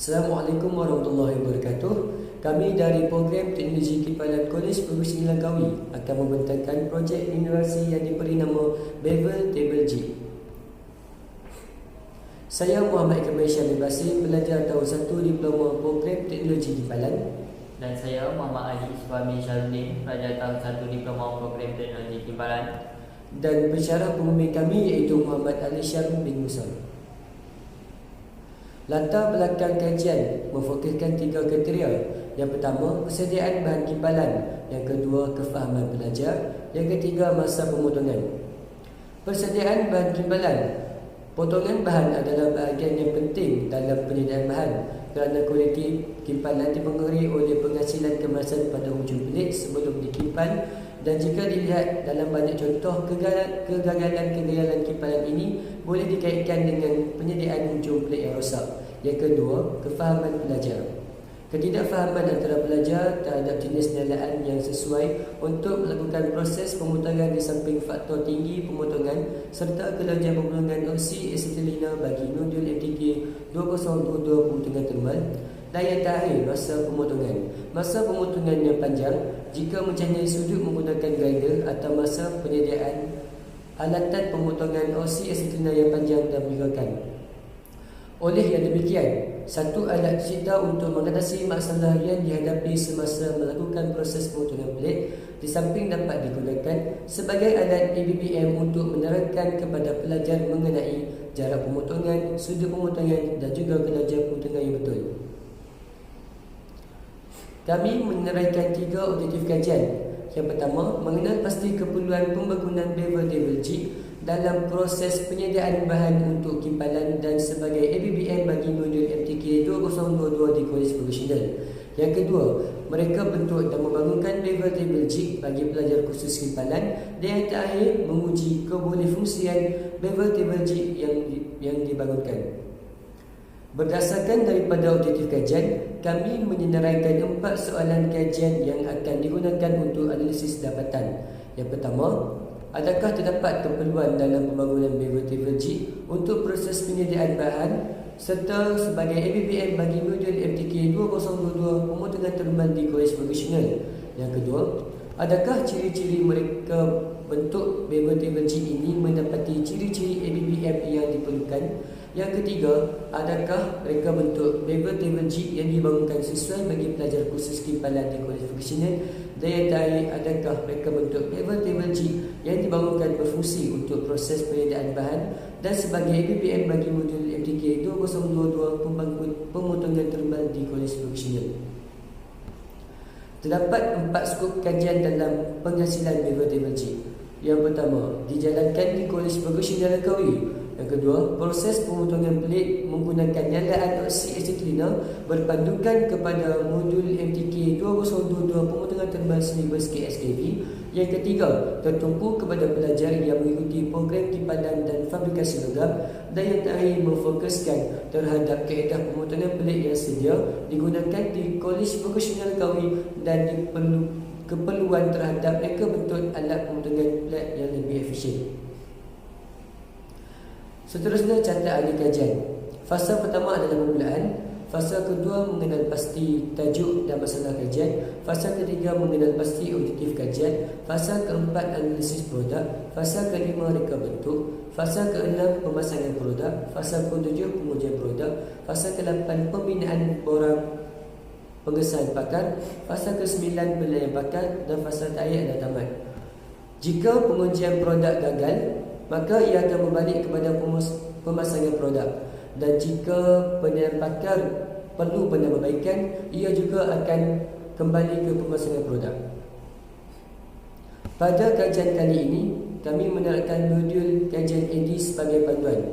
Assalamualaikum warahmatullahi wabarakatuh. Kami dari Program Teknologi Kipalan Kolej Perguruan Langkawi akan membentangkan projek minerasi yang diberi nama Bevel Table G. Saya Muhammad Ikmal Syamil Basir, pelajar tahun 1 Diploma Program Teknologi Kipalan. Dan saya Muhammad Ali Isfahmi Syarudin, pelajar tahun 1 Diploma Program Teknologi Kipalan. Dan pensyarah pembimbing kami iaitu Muhammad Ali Syarud bin Musa. Latar belakang kajian memfokuskan 3 kriteria. Yang pertama, persediaan bahan kipalan. Yang kedua, kefahaman pelajar. Yang ketiga, masa pemotongan. Persediaan bahan kipalan. Potongan bahan adalah bahagian yang penting dalam penyediaan bahan kerana kualiti kipalan dipengaruhi oleh penghasilan kemasan pada hujung pelik sebelum dikipal, dan jika dilihat dalam banyak contoh, kegagalan kipalan ini boleh dikaitkan dengan penyediaan hujung pelik yang rosak. Yang kedua, kefahaman pelajar. Ketidakfahaman antara pelajar terhadap jenis nelaan yang sesuai untuk melakukan proses pemotongan di samping faktor tinggi pemotongan serta kelajuan pembuangan oksi-asetilina bagi nodul MTK 2022 pemotongan termal. Dan yang terakhir, masa pemotongan. Masa pemotongan yang panjang jika mempunyai sudut menggunakan grinder atau masa penyediaan alatan pemotongan oksi-asetilina yang panjang dan menyegarkan. Oleh yang demikian, satu alat digital untuk mengatasi masalah yang dihadapi semasa melakukan proses pemotongan pelik di samping dapat digunakan sebagai alat ABBM untuk menerangkan kepada pelajar mengenai jarak pemotongan, sudut pemotongan dan juga kelajuan pemotongan yang betul. Kami menerangkan 3 objektif kajian. Yang pertama, mengenal pasti keperluan pembangunan Bevel Table G dalam proses penyediaan bahan untuk kipalan dan sebagai ABBM bagi modul MTK 2022 di Kolej Profesional. Yang kedua, mereka bentuk dan membangunkan Bevel Table G bagi pelajar khusus kipalan. Dan yang terakhir, menguji kebolehfungsian Bevel Table G yang dibangunkan. Berdasarkan daripada objektif kajian, kami menyenaraikan 4 soalan kajian yang akan digunakan untuk analisis dapatan. Yang pertama, adakah terdapat keperluan dalam pembangunan Bevel Table G untuk proses penyediaan bahan serta sebagai ABBM bagi modul MTK 2022 pemotongan termal di Kolej Profesional? Yang kedua, adakah ciri-ciri mereka bentuk Bevel Table G ini mendapati ciri-ciri ABBM yang diperlukan? Yang ketiga, adakah mereka bentuk Bevel Table G yang dibangunkan sesuai bagi pelajar khusus kipalan di Kolej Profesional? Dan yang terakhir, adakah mereka bentuk Bevel Table G yang dibangunkan berfungsi untuk proses penyediaan bahan dan sebagai ABBM bagi modul MTK 2022 pemotongan termal di Kolej Profesional? Terdapat 4 skop kajian dalam penghasilan Bevel Table G. Yang pertama, dijalankan di Kolej Profesional Langkawi. Yang kedua, proses pemotongan pelik menggunakan nyalaan oksi-asetilina berpandukan kepada modul MTK 2022 pemotongan termal 1000 kSkV. Yang ketiga, tertumpu kepada pelajar yang mengikuti program kipalan dan fabrikasi logam. Dan yang terakhir, memfokuskan terhadap kaedah pemotongan pelik yang sedia digunakan di Kolej Profesional Langkawi dan keperluan terhadap reka bentuk alat pemotongan pelik yang lebih efisien. Seterusnya, catatan ahli kajian. Fasa pertama adalah permulaan. Fasa kedua mengenal pasti tajuk dan masalah kajian. Fasa ketiga mengenal pasti objektif kajian. Fasa keempat analisis produk. Fasa kelima reka bentuk. Fasa keenam pemasangan produk. Fasa ketujuh pengujian produk. Fasa ke-8 pembinaan borang pengesahan pakar. Fasa ke-9 penilaian pakar. Dan fasa terakhir adalah tamat. Jika pengujian produk gagal, maka ia akan berbalik kepada pemasangan produk. Dan jika penilaian pakar perlu penambahbaikan, ia juga akan kembali ke pemasangan produk. Pada kajian kali ini, kami menerapkan modul kajian AD sebagai panduan.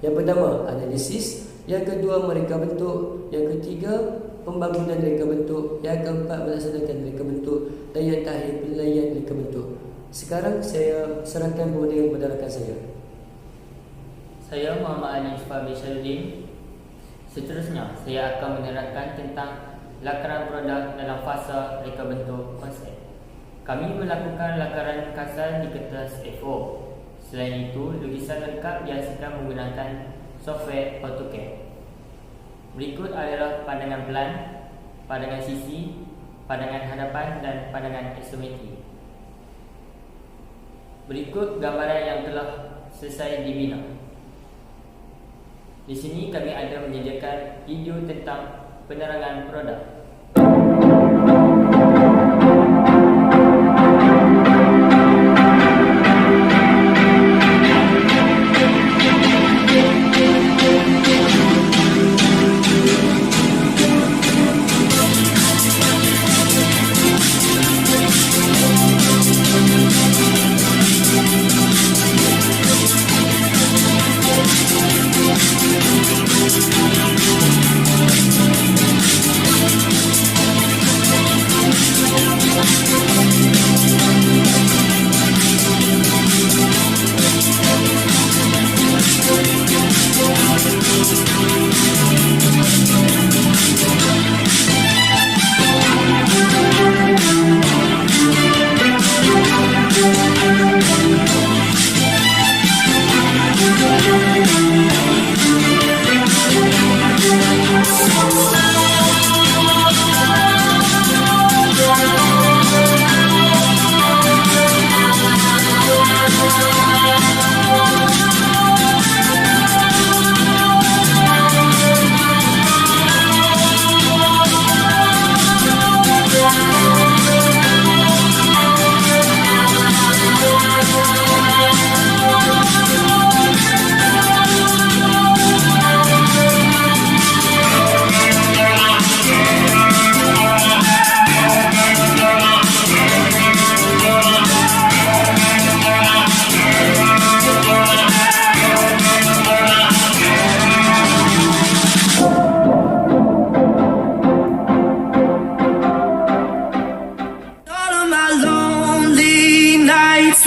Yang pertama, analisis. Yang kedua, mereka bentuk. Yang ketiga, pembangunan reka bentuk. Yang keempat, melaksanakan reka bentuk. Dan yang terakhir, penilaian reka bentuk. Sekarang saya serahkan kepada rakan saya. Saya Muhammad Ali Isfahmi Syarudin. Seterusnya, saya akan menerangkan tentang lakaran produk dalam fasa reka bentuk konsep. Kami melakukan lakaran kasar di kertas A4. Selain itu, lukisan lengkap dihasilkan menggunakan software AutoCAD. Berikut adalah pandangan pelan, pandangan sisi, pandangan hadapan dan pandangan isometri. Berikut gambaran yang telah selesai dibina. Di sini kami ada menyediakan video tentang penerangan produk.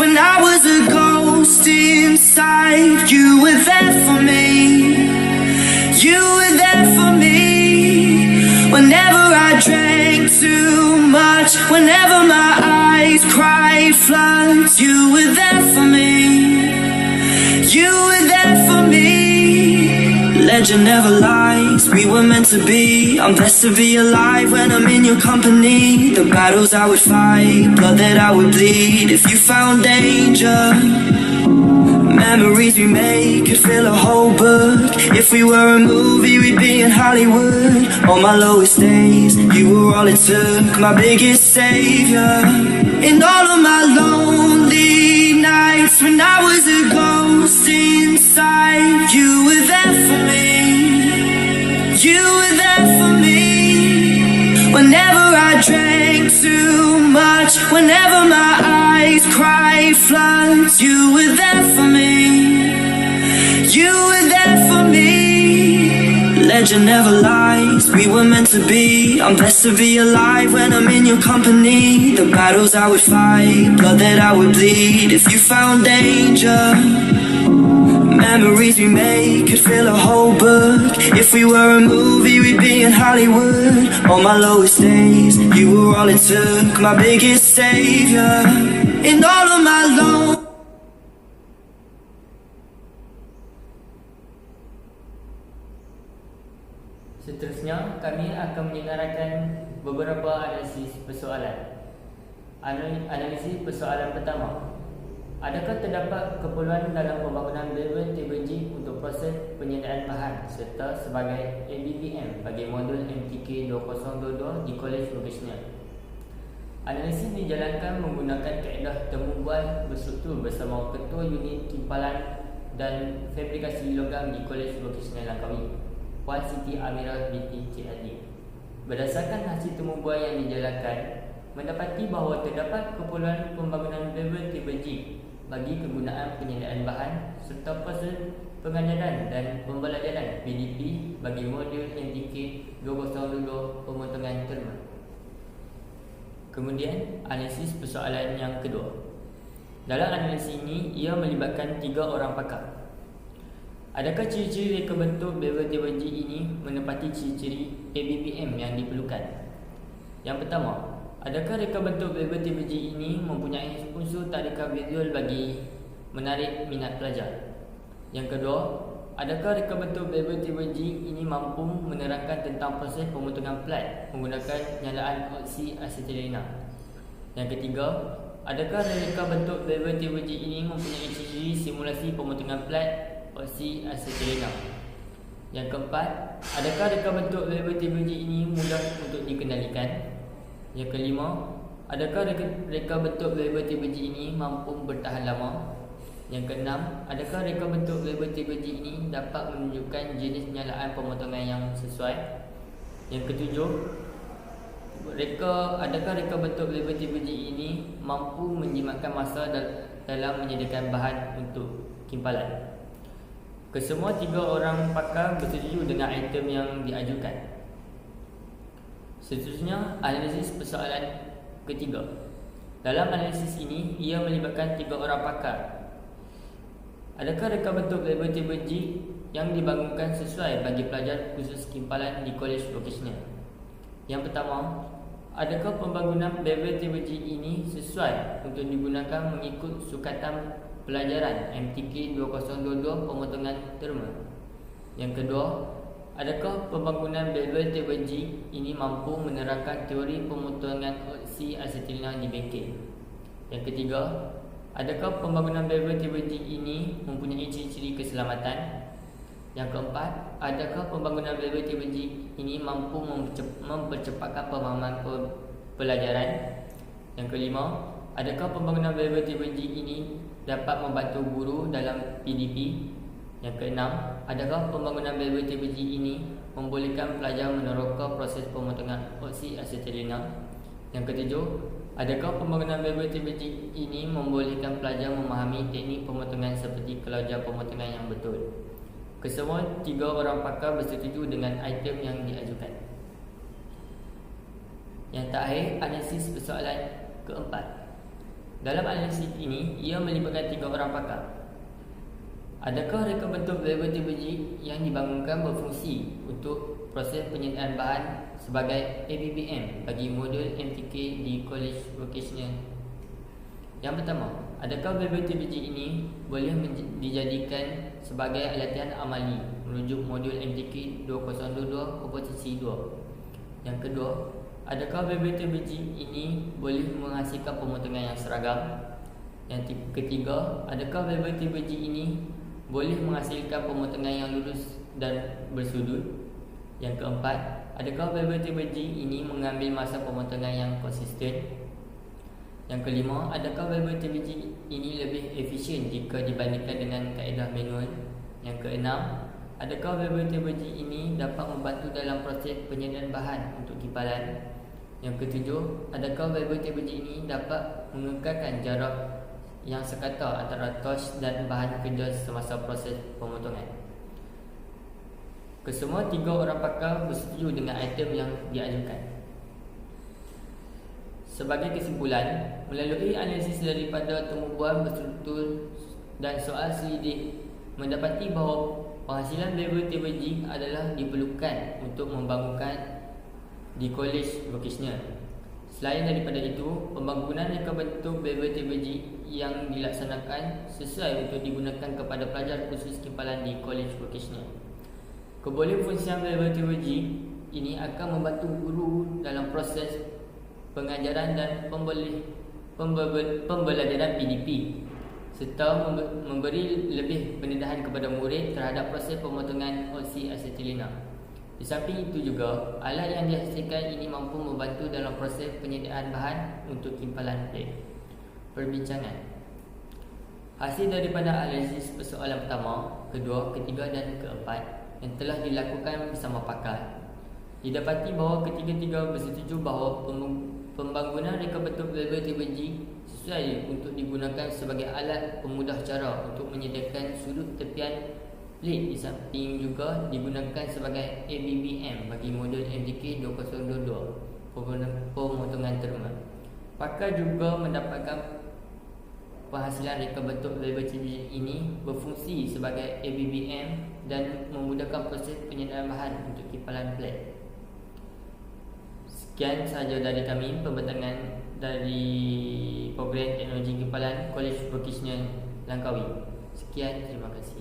When I was a ghost inside, you were there for me. You were there for me. Whenever I drank too much, whenever my eyes cried floods, you were there for me. You were there for me. Legend never lies, we were meant to be. I'm blessed to be alive when I'm in your company. The battles I would fight, blood that I would bleed. If you found danger, memories we made could fill a whole book. If we were a movie, we'd be in Hollywood. On my lowest days, you were all it took, my biggest savior. In all of my lonely nights, when I was a ghost inside, you were there for me. You were there for me. Whenever I drank too much, whenever my eyes cried floods, you were there for me. You were there for me. Legend never lies, we were meant to be. I'm blessed to be alive when I'm in your company. The battles I would fight, blood that I would bleed. If you found danger, memories we made could fill a whole book. If we were a movie, we'd be in Hollywood. On my lowest days, you were all it took, my biggest savior. In all of my low. Seterusnya, kami akan menyengarakan beberapa analisis persoalan. Analisis persoalan pertama. Adakah terdapat keperluan dalam pembangunan level table G untuk proses penyediaan bahan serta sebagai ABBM bagi modul MTK 2022 di Kolej Vocational? Analisis dijalankan menggunakan kaedah temu bual berstruktur bersama Ketua Unit Timpalan dan Fabrikasi Logam di Kolej Vocational Langkawi, Puan Siti Amirah binti Cik Ali. Berdasarkan hasil temu bual yang dijalankan, mendapati bahawa terdapat keperluan pembangunan level table G bagi kegunaan penyediaan bahan serta proses pengandalan dan pembelajaran PDP bagi modul NTK 2022 pemotongan terma. Kemudian, analisis persoalan yang kedua. Dalam analisis ini, ia melibatkan 3 orang pakar. Adakah ciri-ciri reka bentuk level table G ini menepati ciri-ciri ABBM yang diperlukan? Yang pertama, adakah reka bentuk level table G ini mempunyai unsur tadika visual bagi menarik minat pelajar? Yang kedua, adakah reka bentuk Bevel-Table G ini mampu menerangkan tentang proses pemotongan plat menggunakan nyalaan oksi asetilena? Yang ketiga, adakah reka bentuk Bevel-Table G ini mempunyai ciri simulasi pemotongan plat oksi asetilena? Yang keempat, adakah reka bentuk Bevel-Table G ini mudah untuk dikendalikan? Yang kelima, adakah reka bentuk Bevel-Table G ini mampu bertahan lama? Yang keenam, adakah reka bentuk Bevel-Table G ini dapat menunjukkan jenis nyalaan pemotongan yang sesuai? Yang ketujuh, adakah reka bentuk Bevel-Table G ini mampu menjimatkan masa dalam menyediakan bahan untuk kimpalan? Kesemua tiga orang pakar bersetuju dengan item yang diajukan. Seterusnya, analisis persoalan ketiga. Dalam analisis ini, ia melibatkan tiga orang pakar. Adakah reka bentuk Bevel-Table G yang dibangunkan sesuai bagi pelajar khusus kimpalan di kolej vokasional? Yang pertama, adakah pembangunan Bevel-Table G ini sesuai untuk digunakan mengikut sukatan pelajaran MTK 2022 pemotongan terma? Yang kedua, adakah pembangunan Bevel-Table G ini mampu menerangkan teori pemotongan oksi asetilena di bengkel? Yang ketiga, adakah pembangunan Bevel-Table G ini mempunyai ciri-ciri keselamatan? Yang keempat, adakah pembangunan Bevel-Table G ini mampu mempercepatkan pemahaman pelajaran? Yang kelima, adakah pembangunan Bevel-Table G ini dapat membantu guru dalam PDP? Yang keenam, adakah pembangunan Bevel-Table G ini membolehkan pelajar meneroka proses pemotongan oksi asetilena? Yang ketujuh, adakah pembangunan Bevel-Table G ini membolehkan pelajar memahami teknik pemotongan seperti kelajar pemotongan yang betul? Kesemua tiga orang pakar bersetuju dengan item yang diajukan. Yang terakhir, analisis persoalan keempat. Dalam analisis ini, ia melibatkan tiga orang pakar. Adakah reka bentuk Bevel-Table G yang dibangunkan berfungsi untuk proses penyediaan bahan sebagai ABBM bagi modul MTK di kolej vokasional? Yang pertama, adakah Bevel-Table G ini boleh dijadikan sebagai latihan amali merujuk modul MTK 2022 komposisi 2? Yang kedua, adakah Bevel-Table G ini boleh menghasilkan pemotongan yang seragam? Yang ketiga, adakah Bevel-Table G ini boleh menghasilkan pemotongan yang lurus dan bersudut? Yang keempat, adakah Bevel-Table G ini mengambil masa pemotongan yang konsisten? Yang kelima, adakah Bevel-Table G ini lebih efisien jika dibandingkan dengan kaedah manual? Yang keenam, adakah Bevel-Table G ini dapat membantu dalam proses penyediaan bahan untuk kimpalan? Yang ketujuh, adakah Bevel-Table G ini dapat mengekalkan jarak yang sekata antara torch dan bahan kerja semasa proses pemotongan? Kesemua tiga orang pakar bersetuju dengan item yang diajukan. Sebagai kesimpulan, melalui analisis daripada temubuan berstruktur dan soal selidik, mendapati bahawa penghasilan Bevel-Table G adalah diperlukan untuk membangunkan di kolej vokasional. Selain daripada itu, pembangunan reka bentuk Bevel-Table G yang dilaksanakan sesuai untuk digunakan kepada pelajar khusus kimpalan di kolej vokasional. Kebolehfungsian Bevel-Table G ini akan membantu guru dalam proses pengajaran dan pembelajaran PDP serta memberi lebih pendedahan kepada murid terhadap proses pemotongan oksi asetilena. Di samping itu juga, alat yang dihasilkan ini mampu membantu dalam proses penyediaan bahan untuk kimpalan plate. Perbincangan. Hasil daripada analisis persoalan pertama, kedua, ketiga dan keempat yang telah dilakukan bersama pakar, didapati bahawa ketiga-tiga bersetuju bahawa pembangunan reka bentuk Bevel-Table G sesuai untuk digunakan sebagai alat pemudah cara untuk menyediakan sudut tepian plate, di samping juga digunakan sebagai ABBM bagi modul MTK 2022 pemotongan terma. Pakar juga mendapatkan penghasilan reka bentuk Bevel-Table G ini berfungsi sebagai ABBM dan memudahkan proses penyediaan bahan untuk kimpalan plate. Sekian sahaja dari kami pembentangan dari program teknologi kimpalan Kolej Vokasional Langkawi. Sekian, terima kasih.